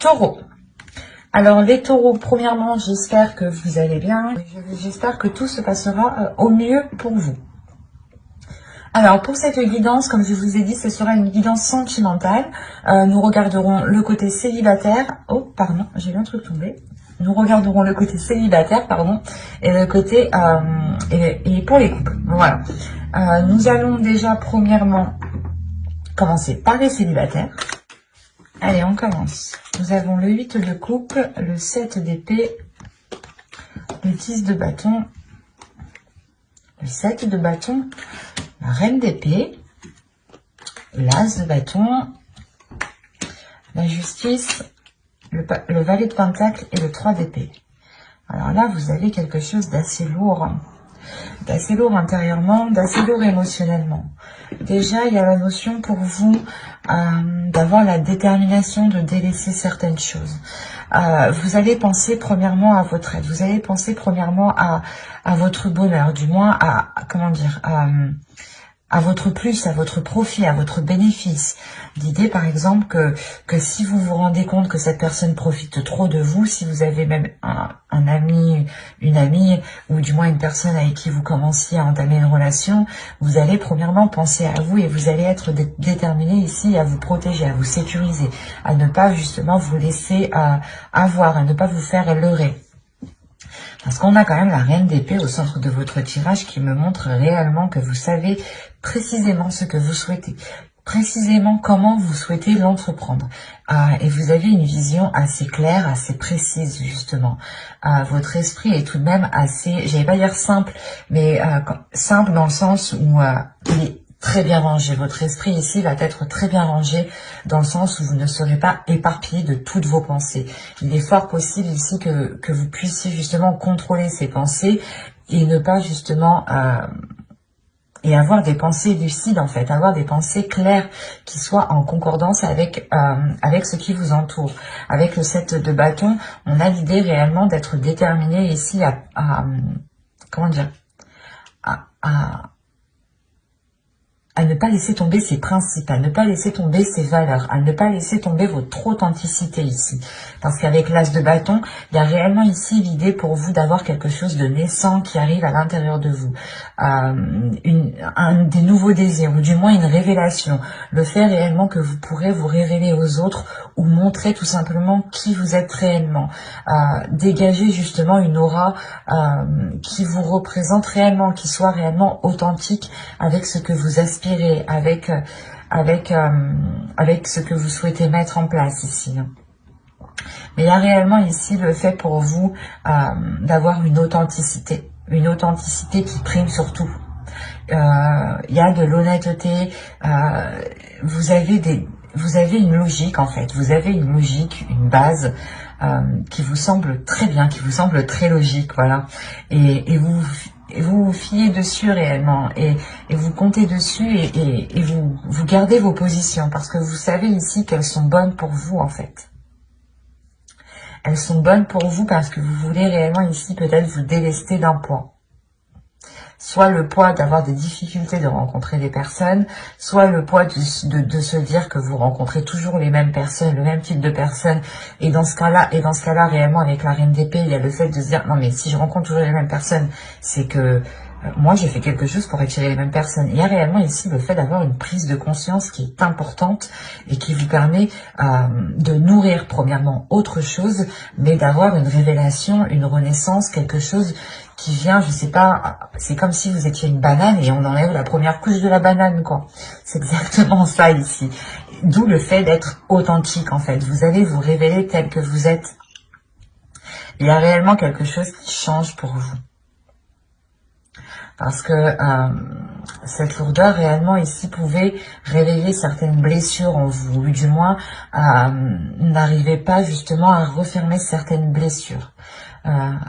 Taureau. Alors les taureaux, premièrement, j'espère que vous allez bien. J'espère que tout se passera au mieux pour vous. Alors pour cette guidance, comme je vous ai dit, ce sera une guidance sentimentale. Nous regarderons le côté célibataire. Oh, pardon, j'ai vu un truc tomber. Nous regarderons le côté célibataire, pardon, et le côté et pour les couples. Voilà. Nous allons déjà premièrement commencer par les célibataires. Allez, on commence. Nous avons le 8 de coupe, le 7 d'épée, le 10 de bâton, le 7 de bâton, la reine d'épée, l'as de bâton, la justice, le valet de pentacle et le 3 d'épée. Alors là, vous avez quelque chose d'assez lourd intérieurement, d'assez lourd émotionnellement. Déjà, il y a la notion pour vous d'avoir la détermination de délaisser certaines choses. Vous allez penser premièrement à votre aide, vous allez penser premièrement à votre bonheur, du moins à votre plus, à votre profit, à votre bénéfice. L'idée, par exemple, que si vous vous rendez compte que cette personne profite trop de vous, si vous avez même un ami, une amie, ou du moins une personne avec qui vous commenciez à entamer une relation, vous allez premièrement penser à vous et vous allez être déterminé ici à vous protéger, à vous sécuriser, à ne pas justement vous laisser avoir, à ne pas vous faire leurrer. Parce qu'on a quand même la reine d'épée au centre de votre tirage qui me montre réellement que vous savez précisément ce que vous souhaitez, précisément comment vous souhaitez l'entreprendre. Et vous avez une vision assez claire, assez précise justement. Votre esprit est tout de même assez, j'allais pas dire simple, mais simple dans le sens où il est très bien rangé. Votre esprit ici va être très bien rangé dans le sens où vous ne serez pas éparpillé de toutes vos pensées. Il est fort possible ici que vous puissiez justement contrôler ces pensées et ne pas justement et avoir des pensées lucides en fait, avoir des pensées claires qui soient en concordance avec ce qui vous entoure. Avec le 7 de bâton, on a l'idée réellement d'être déterminé ici comment dire, à ne pas laisser tomber ses principes, à ne pas laisser tomber ses valeurs, à ne pas laisser tomber votre authenticité ici. Parce qu'avec l'as de bâton, il y a réellement ici l'idée pour vous d'avoir quelque chose de naissant qui arrive à l'intérieur de vous. Des nouveaux désirs, ou du moins une révélation. Le fait réellement que vous pourrez vous révéler aux autres ou montrer tout simplement qui vous êtes réellement. Dégager justement une aura qui vous représente réellement, qui soit réellement authentique avec ce que vous aspirez, avec ce que vous souhaitez mettre en place ici. Mais il y a réellement ici le fait pour vous d'avoir une authenticité qui prime sur tout. Il y a de l'honnêteté, vous avez une logique en fait, vous avez une logique, une base qui vous semble très bien, qui vous semble très logique, voilà. Et vous vous fiez dessus réellement et vous comptez dessus et vous gardez vos positions parce que vous savez ici qu'elles sont bonnes pour vous en fait. Elles sont bonnes pour vous parce que vous voulez réellement ici peut-être vous délester d'un poids. Soit le poids d'avoir des difficultés de rencontrer des personnes, soit le poids de se dire que vous rencontrez toujours les mêmes personnes, le même type de personnes. Et dans ce cas-là, réellement, avec la reine d'épée, il y a le fait de se dire, non mais si je rencontre toujours les mêmes personnes, c'est que moi j'ai fait quelque chose pour attirer les mêmes personnes. Il y a réellement ici le fait d'avoir une prise de conscience qui est importante et qui vous permet de nourrir premièrement autre chose, mais d'avoir une révélation, une renaissance, quelque chose qui vient, je sais pas, c'est comme si vous étiez une banane et on enlève la première couche de la banane, quoi. C'est exactement ça ici. D'où le fait d'être authentique, en fait. Vous allez vous révéler tel que vous êtes. Il y a réellement quelque chose qui change pour vous. Parce que cette lourdeur réellement ici pouvait réveiller certaines blessures en vous, ou du moins n'arrivez pas justement à refermer certaines blessures.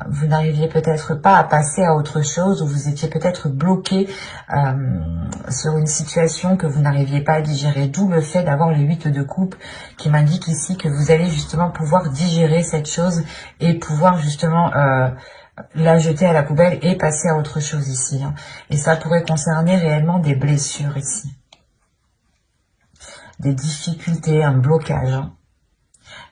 Vous n'arriviez peut-être pas à passer à autre chose, ou vous étiez peut-être bloqué sur une situation que vous n'arriviez pas à digérer, d'où le fait d'avoir le 8 de coupe qui m'indique ici que vous allez justement pouvoir digérer cette chose et pouvoir justement la jeter à la poubelle et passer à autre chose ici. Et ça pourrait concerner réellement des blessures ici. Des difficultés, un blocage.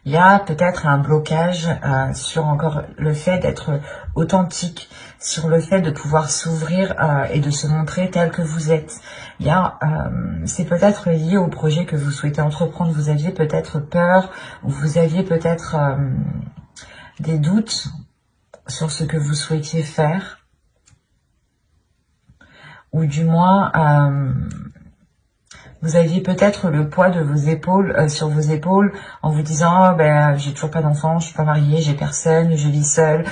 Il y a peut-être un blocage sur encore le fait d'être authentique, sur le fait de pouvoir s'ouvrir et de se montrer tel que vous êtes. Il y a, c'est peut-être lié au projet que vous souhaitez entreprendre. Vous aviez peut-être peur, ou vous aviez peut-être des doutes sur ce que vous souhaitiez faire, ou du moins vous aviez peut-être le poids de vos épaules sur vos épaules en vous disant oh, ben j'ai toujours pas d'enfant, je suis pas mariée, j'ai personne, je vis seule,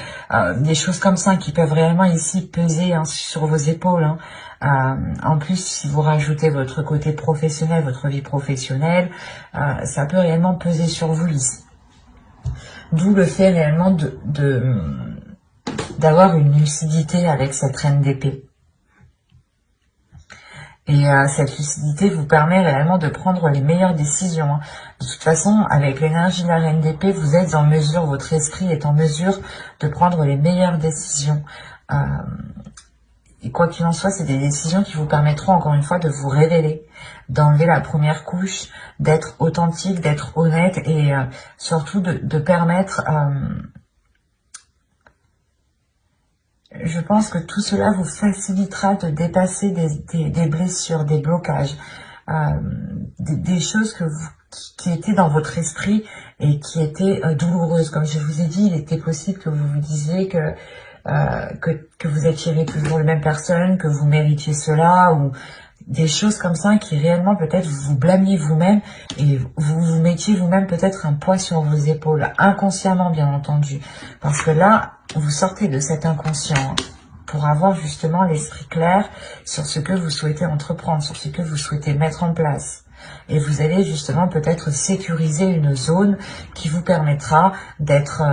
des choses comme ça qui peuvent réellement ici peser sur vos épaules. En plus, si vous rajoutez votre côté professionnel, votre vie professionnelle, ça peut réellement peser sur vous ici. D'où le fait réellement d'avoir une lucidité avec cette reine d'épée. Et cette lucidité vous permet réellement de prendre les meilleures décisions. De toute façon, avec l'énergie de la reine d'épée, vous êtes en mesure, votre esprit est en mesure de prendre les meilleures décisions. Et quoi qu'il en soit, c'est des décisions qui vous permettront encore une fois de vous révéler, d'enlever la première couche, d'être authentique, d'être honnête et surtout de permettre... je pense que tout cela vous facilitera de dépasser des blessures, des blocages, des choses qui étaient dans votre esprit et qui étaient douloureuses. Comme je vous ai dit, il était possible que vous vous disiez que vous attirez toujours les mêmes personnes, que vous méritiez cela, ou des choses comme ça qui réellement peut-être vous blâmiez vous-même et vous vous mettiez vous-même peut-être un poids sur vos épaules, inconsciemment bien entendu. Parce que là, vous sortez de cet inconscient pour avoir justement l'esprit clair sur ce que vous souhaitez entreprendre, sur ce que vous souhaitez mettre en place. Et vous allez justement peut-être sécuriser une zone qui vous permettra d'être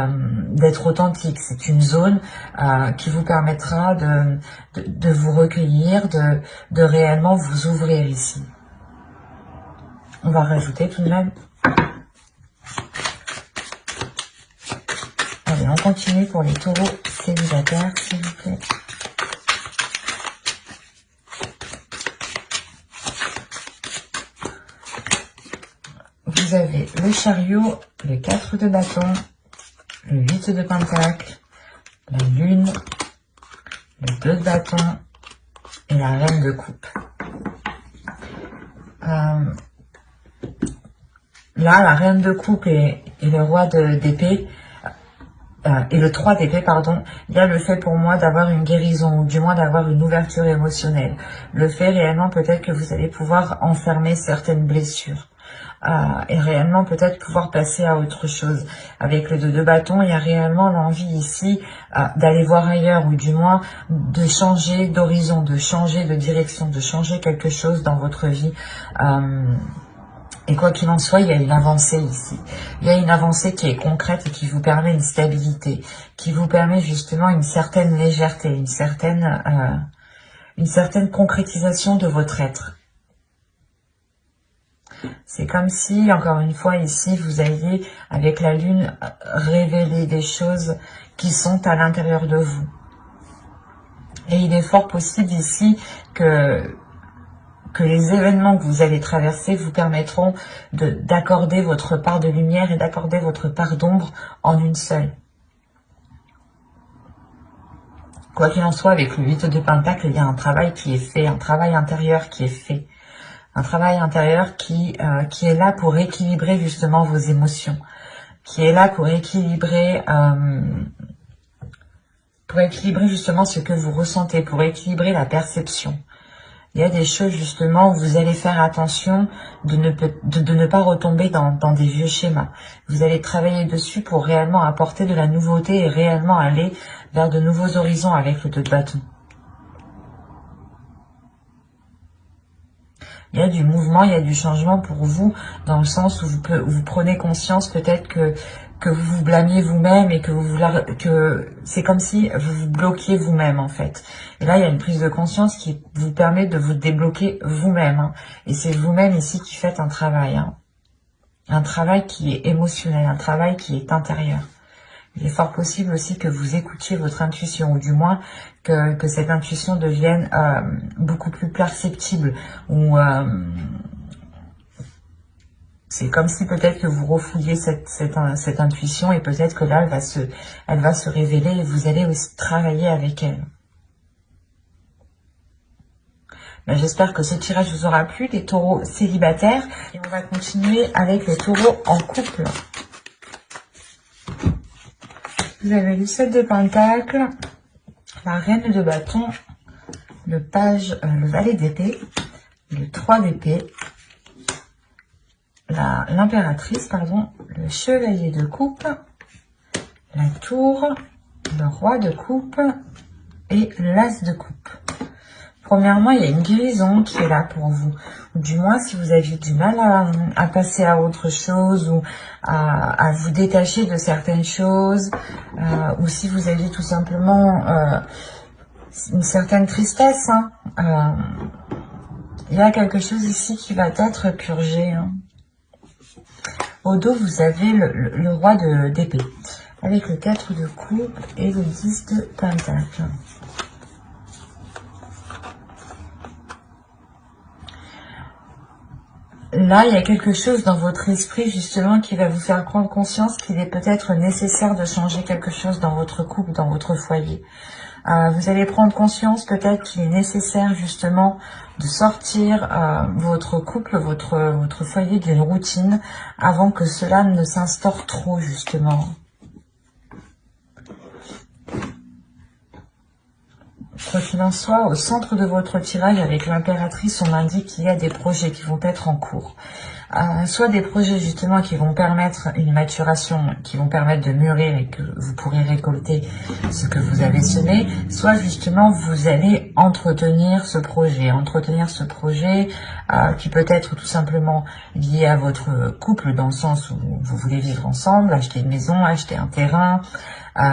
authentique. C'est une zone qui vous permettra de vous recueillir, de réellement vous ouvrir ici. On va rajouter tout de même. Allez, on continue pour les taureaux célibataires, s'il vous plaît. Vous avez le chariot, le 4 de bâton, le 8 de pentacle, la lune, le 2 de bâton et la reine de coupe. Là, la reine de coupe et le roi d'épée, et le 3 d'épée, pardon, il y a le fait pour moi d'avoir une guérison, ou du moins d'avoir une ouverture émotionnelle. Le fait réellement peut-être que vous allez pouvoir enfermer certaines blessures. Et réellement peut-être pouvoir passer à autre chose. Avec le 2 de bâton, il y a réellement l'envie ici d'aller voir ailleurs, ou du moins de changer d'horizon, de changer de direction, de changer quelque chose dans votre vie. Et quoi qu'il en soit, il y a une avancée ici. Il y a une avancée qui est concrète et qui vous permet une stabilité, qui vous permet justement une certaine légèreté, une certaine concrétisation de votre être. C'est comme si, encore une fois, ici, vous alliez, avec la lune, révéler des choses qui sont à l'intérieur de vous. Et il est fort possible ici que les événements que vous allez traverser vous permettront d'accorder votre part de lumière et d'accorder votre part d'ombre en une seule. Quoi qu'il en soit, avec le 8 de pentacle, il y a un travail qui est fait, un travail intérieur qui est fait. Un travail intérieur qui est là pour équilibrer justement vos émotions, qui est là pour équilibrer justement ce que vous ressentez, pour équilibrer la perception. Il y a des choses justement où vous allez faire attention de ne pas retomber dans des vieux schémas. Vous allez travailler dessus pour réellement apporter de la nouveauté et réellement aller vers de nouveaux horizons avec le 2 de bâton. Il y a du mouvement, il y a du changement pour vous, dans le sens où vous prenez conscience peut-être que vous vous blâmiez vous-même et que c'est comme si vous vous bloquiez vous-même en fait. Et là, il y a une prise de conscience qui vous permet de vous débloquer vous-même. Et c'est vous-même ici qui faites un travail. Un travail qui est émotionnel, un travail qui est intérieur. Il est fort possible aussi que vous écoutiez votre intuition, ou du moins que cette intuition devienne beaucoup plus perceptible, ou C'est comme si peut-être que vous refouliez cette intuition et peut-être que là, elle va se révéler et vous allez aussi travailler avec elle. Ben, j'espère que ce tirage vous aura plu, les taureaux célibataires. Et on va continuer avec les taureaux en couple. Vous avez le 7 de Pentacles, la Reine de Bâton, le Valet d'épée, le 3 d'épée, l'impératrice, pardon, le Chevalier de coupe, la Tour, le Roi de coupe et l'As de coupe. Premièrement, il y a une guérison qui est là pour vous. Ou du moins, si vous aviez du mal à passer à autre chose ou à vous détacher de certaines choses, ou si vous aviez tout simplement une certaine tristesse, hein, il y a quelque chose ici qui va être purgé. Hein. Au dos, vous avez le Roi d'épée, avec le 4 de coupe et le 10 de Pentacle. Là, il y a quelque chose dans votre esprit, justement, qui va vous faire prendre conscience qu'il est peut-être nécessaire de changer quelque chose dans votre couple, dans votre foyer. Vous allez prendre conscience peut-être qu'il est nécessaire, justement, de sortir votre couple, votre foyer d'une routine avant que cela ne s'instaure trop, justement. Quoi qu'il en soit, au centre de votre tirage avec l'impératrice, on indique qu'il y a des projets qui vont être en cours. Soit des projets justement qui vont permettre une maturation, qui vont permettre de mûrir et que vous pourrez récolter ce que vous avez semé, soit justement vous allez entretenir ce projet qui peut être tout simplement lié à votre couple dans le sens où vous voulez vivre ensemble, acheter une maison, acheter un terrain,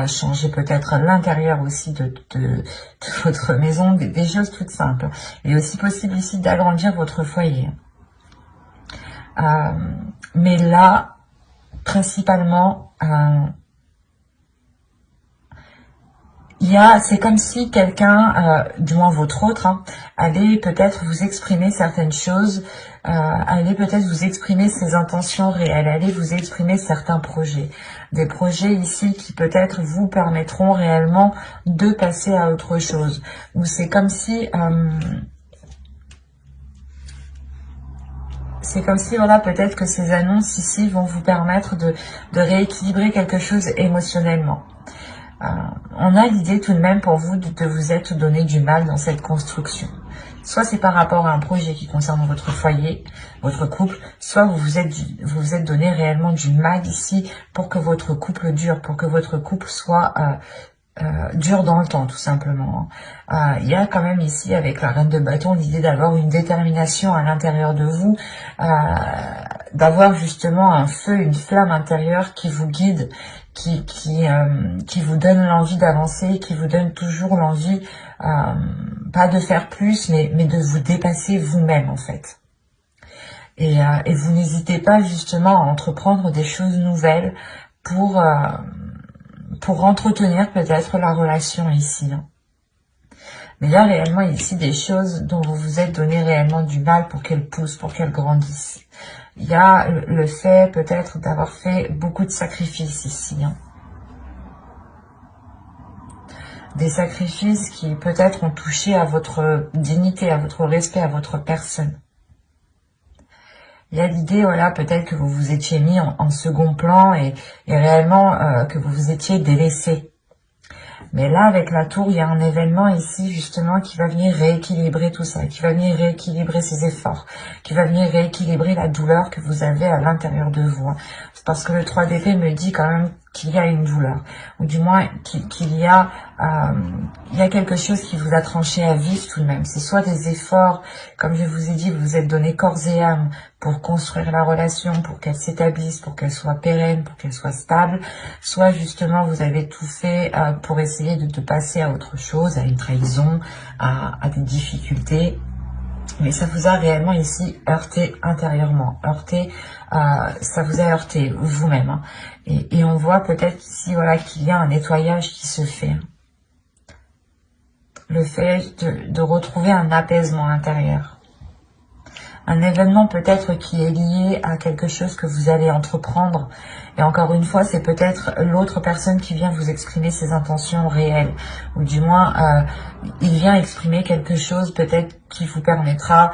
changer peut-être l'intérieur aussi de votre maison, des choses toutes simples. Il est aussi possible ici d'agrandir votre foyer. Mais là, principalement, c'est comme si quelqu'un, du moins votre autre, allait peut-être vous exprimer certaines choses, allait peut-être vous exprimer ses intentions réelles, allait vous exprimer certains projets. Des projets ici qui peut-être vous permettront réellement de passer à autre chose. Ou c'est comme si... voilà, peut-être que ces annonces ici vont vous permettre de rééquilibrer quelque chose émotionnellement. On a l'idée tout de même pour vous de vous être donné du mal dans cette construction. Soit c'est par rapport à un projet qui concerne votre foyer, votre couple, soit vous vous êtes donné réellement du mal ici pour que votre couple dure, pour que votre couple soit dure dans le temps, tout simplement. Il y a quand même ici, avec la Reine de Bâton, l'idée d'avoir une détermination à l'intérieur de vous, d'avoir justement un feu, une flamme intérieure qui vous guide, qui vous donne l'envie d'avancer, qui vous donne toujours l'envie, pas de faire plus, mais de vous dépasser vous-même, en fait. Et vous n'hésitez pas justement à entreprendre des choses nouvelles pour entretenir peut-être la relation ici. Mais il y a réellement ici des choses dont vous vous êtes donné réellement du mal pour qu'elles poussent, pour qu'elles grandissent. Il y a le fait peut-être d'avoir fait beaucoup de sacrifices ici. Des sacrifices qui peut-être ont touché à votre dignité, à votre respect, à votre personne. Il y a l'idée, voilà, peut-être que vous vous étiez mis en second plan et réellement que vous vous étiez délaissé. Mais là, avec la tour, il y a un événement ici, justement, qui va venir rééquilibrer tout ça, qui va venir rééquilibrer ces efforts, qui va venir rééquilibrer la douleur que vous avez à l'intérieur de vous. C'est parce que le 3 d'épée me dit quand même qu'il y a une douleur, ou du moins qu'il y a quelque chose qui vous a tranché à vif tout de même. C'est soit des efforts, comme je vous ai dit, vous vous êtes donné corps et âme pour construire la relation, pour qu'elle s'établisse, pour qu'elle soit pérenne, pour qu'elle soit stable, soit justement vous avez tout fait pour essayer de passer à autre chose, à une trahison, à des difficultés. Mais ça vous a réellement ici heurté intérieurement, ça vous a heurté vous-même. Et on voit peut-être ici, voilà, qu'il y a un nettoyage qui se fait. Le fait de retrouver un apaisement intérieur. un événement peut-être qui est lié à quelque chose que vous allez entreprendre. Et encore une fois, c'est peut-être l'autre personne qui vient vous exprimer ses intentions réelles. Ou du moins, il vient exprimer quelque chose peut-être qui vous permettra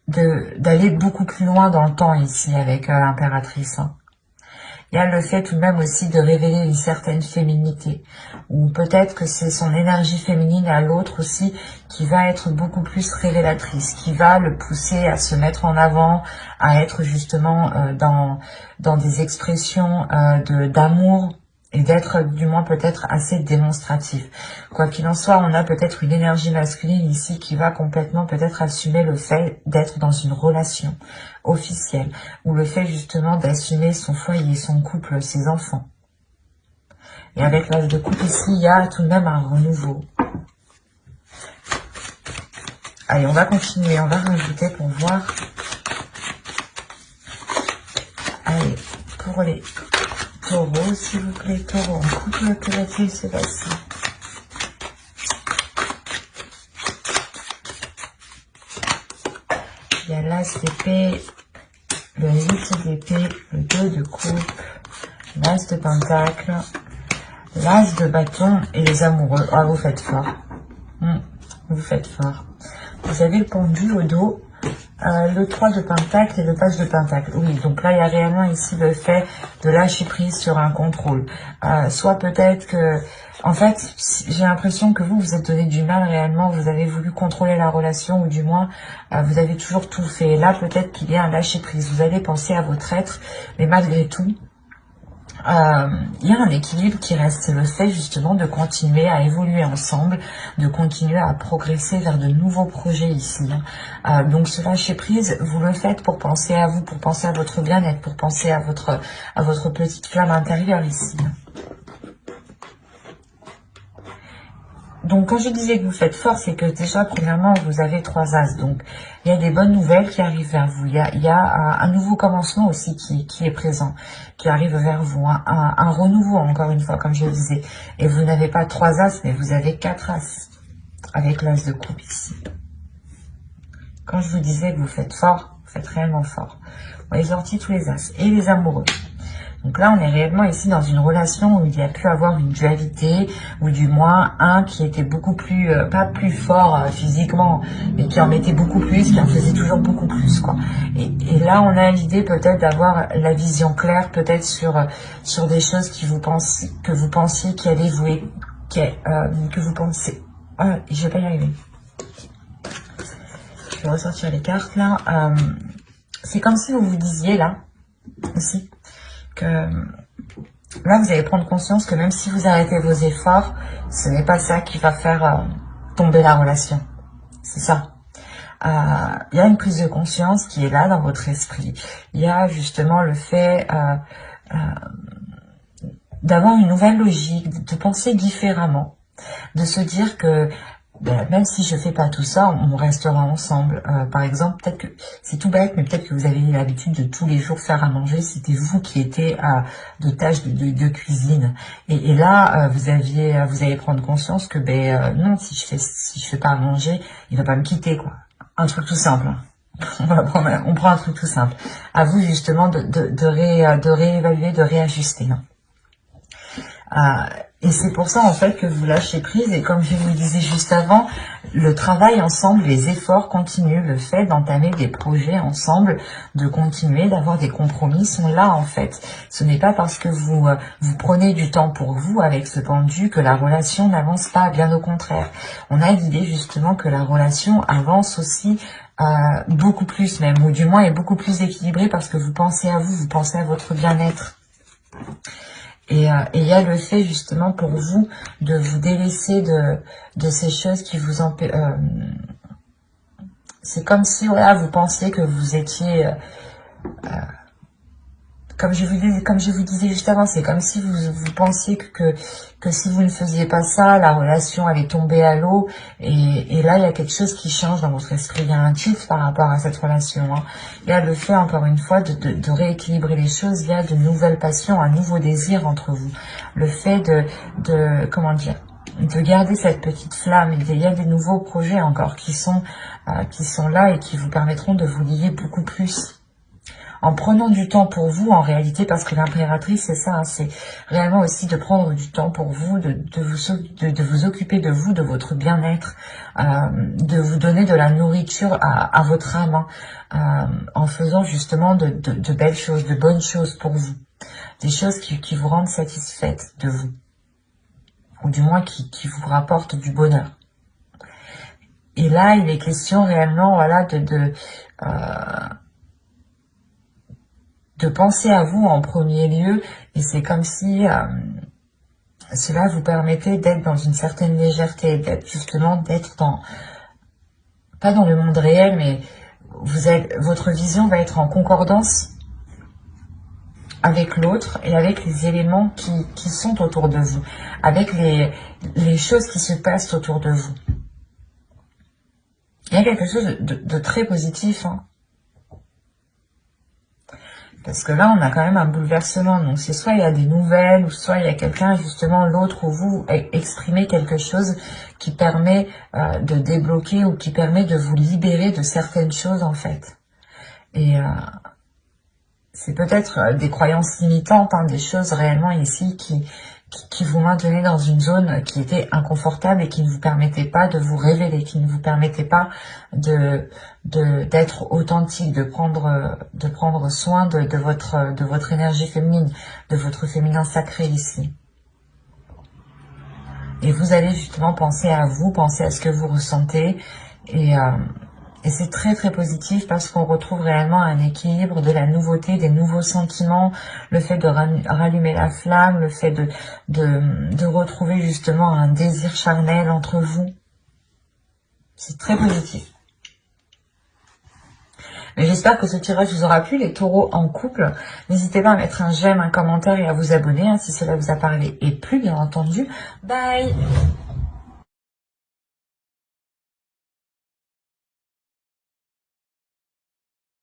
d'aller beaucoup plus loin dans le temps ici avec l'impératrice. Il y a le fait tout de même aussi de révéler une certaine féminité, ou peut-être que c'est son énergie féminine à l'autre aussi qui va être beaucoup plus révélatrice, qui va le pousser à se mettre en avant, à être justement dans des expressions d'amour, et d'être du moins peut-être assez démonstratif. Quoi qu'il en soit, on a peut-être une énergie masculine ici qui va complètement peut-être assumer le fait d'être dans une relation officielle, ou le fait justement d'assumer son foyer, son couple, ses enfants. Et avec l'âge de coupe ici, il y a tout de même un renouveau. Allez, on va continuer, on va rajouter pour voir. Allez, pour les taureaux, s'il vous plaît, taureau en couple, que va-t-il se passer? Il y a l'as d'épée, le 8 d'épée, le 2 de coupe, l'as de pentacle, l'as de bâton et les amoureux. Ah, vous faites fort. Vous faites fort. Vous avez le pendu au dos, le 3 de pentacle et le page de pentacle. Oui, donc là, il y a réellement ici le fait de lâcher prise sur un contrôle. Soit peut-être que... En fait, j'ai l'impression que vous êtes donné du mal réellement, vous avez voulu contrôler la relation, ou du moins, vous avez toujours tout fait. Et là, peut-être qu'il y a un lâcher-prise. Vous allez penser à votre être, mais malgré tout, il y a un équilibre qui reste, c'est le fait justement de continuer à évoluer ensemble, de continuer à progresser vers de nouveaux projets ici. Donc ce lâcher prise, vous le faites pour penser à vous, pour penser à votre bien-être, pour penser à votre petite flamme intérieure ici. Donc, quand je disais que vous faites fort, c'est que déjà, premièrement, vous avez 3 as. Donc, il y a des bonnes nouvelles qui arrivent vers vous. Il y a un nouveau commencement aussi qui est présent, qui arrive vers vous. Un renouveau, encore une fois, comme je le disais. Et vous n'avez pas 3 as, mais vous avez 4 as. Avec l'as de coupe ici. Quand je vous disais que vous faites fort, vous faites réellement fort. Vous avez sorti tous les as. Et les amoureux. Donc là, on est réellement ici dans une relation où il y a pu avoir une dualité, ou du moins un qui était beaucoup plus, pas plus fort physiquement, mais qui en mettait beaucoup plus, qui en faisait toujours beaucoup plus, quoi. Et là, on a l'idée peut-être d'avoir la vision claire, peut-être sur des choses que vous pensiez qui allaient vous, que vous pensez. Je vais pas y arriver. Je vais ressortir les cartes là. C'est comme si vous vous disiez là aussi. Que là, vous allez prendre conscience que même si vous arrêtez vos efforts, ce n'est pas ça qui va faire tomber la relation. C'est ça. Il y a une prise de conscience qui est là dans votre esprit. Il y a justement le fait d'avoir une nouvelle logique, de penser différemment, de se dire que même si je fais pas tout ça, on restera ensemble. Par exemple, peut-être que c'est tout bête, mais peut-être que vous avez l'habitude de tous les jours faire à manger. C'était vous qui étiez de tâches de cuisine. Et là, vous allez prendre conscience que non, si je fais pas à manger, il va pas me quitter, quoi. Un truc tout simple. On prend un truc tout simple. À vous justement de réévaluer, de réajuster. Et c'est pour ça en fait que vous lâchez prise, et comme je vous le disais juste avant, le travail ensemble, les efforts continuent, le fait d'entamer des projets ensemble, de continuer, d'avoir des compromis sont là en fait. Ce n'est pas parce que vous prenez du temps pour vous avec ce pendu que la relation n'avance pas, bien au contraire. On a l'idée justement que la relation avance aussi beaucoup plus même, ou du moins est beaucoup plus équilibrée parce que vous pensez à vous pensez à votre bien-être. Et il y a le fait justement pour vous de vous délaisser de ces choses qui vous empêchent. C'est comme si voilà, vous pensiez que vous étiez... comme je vous disais juste avant, c'est comme si vous pensiez que si vous ne faisiez pas ça, la relation allait tomber à l'eau. Et là, il y a quelque chose qui change dans votre esprit. Il y a un tilt par rapport à cette relation. Il y a le fait, encore une fois, de rééquilibrer les choses. Il y a de nouvelles passions, un nouveau désir entre vous. Le fait comment dire, de garder cette petite flamme. Il y a des nouveaux projets encore qui sont là et qui vous permettront de vous lier beaucoup plus. En prenant du temps pour vous, en réalité, parce que l'impératrice, c'est ça, hein, c'est réellement aussi de prendre du temps pour vous, de vous occuper de vous, de votre bien-être, de vous donner de la nourriture à votre âme, hein, en faisant justement de belles choses, de bonnes choses pour vous. Des choses qui vous rendent satisfaite de vous. Ou du moins qui vous rapportent du bonheur. Et là, il est question réellement, voilà, de penser à vous en premier lieu, et c'est comme si cela vous permettait d'être dans une certaine légèreté, d'être justement, d'être dans, pas dans le monde réel, mais votre vision va être en concordance avec l'autre et avec les éléments qui sont autour de vous, avec les choses qui se passent autour de vous. Il y a quelque chose de très positif, hein. Parce que là, on a quand même un bouleversement. Donc, c'est soit il y a des nouvelles, ou soit il y a quelqu'un, justement, l'autre ou vous, exprimer quelque chose qui permet de débloquer ou qui permet de vous libérer de certaines choses, en fait. Et c'est peut-être des croyances limitantes, hein, des choses réellement ici qui vous maintenaient dans une zone qui était inconfortable et qui ne vous permettait pas de vous révéler, qui ne vous permettait pas d'être authentique, de prendre soin de votre énergie féminine, de votre féminin sacré ici. Et vous allez justement penser à vous, penser à ce que vous ressentez, et c'est très très positif parce qu'on retrouve réellement un équilibre, de la nouveauté, des nouveaux sentiments, le fait de rallumer la flamme, le fait de retrouver justement un désir charnel entre vous. C'est très positif. Mais j'espère que ce tirage vous aura plu, les taureaux en couple. N'hésitez pas à mettre un j'aime, un commentaire et à vous abonner, hein, si cela vous a parlé et plu, bien entendu. Bye!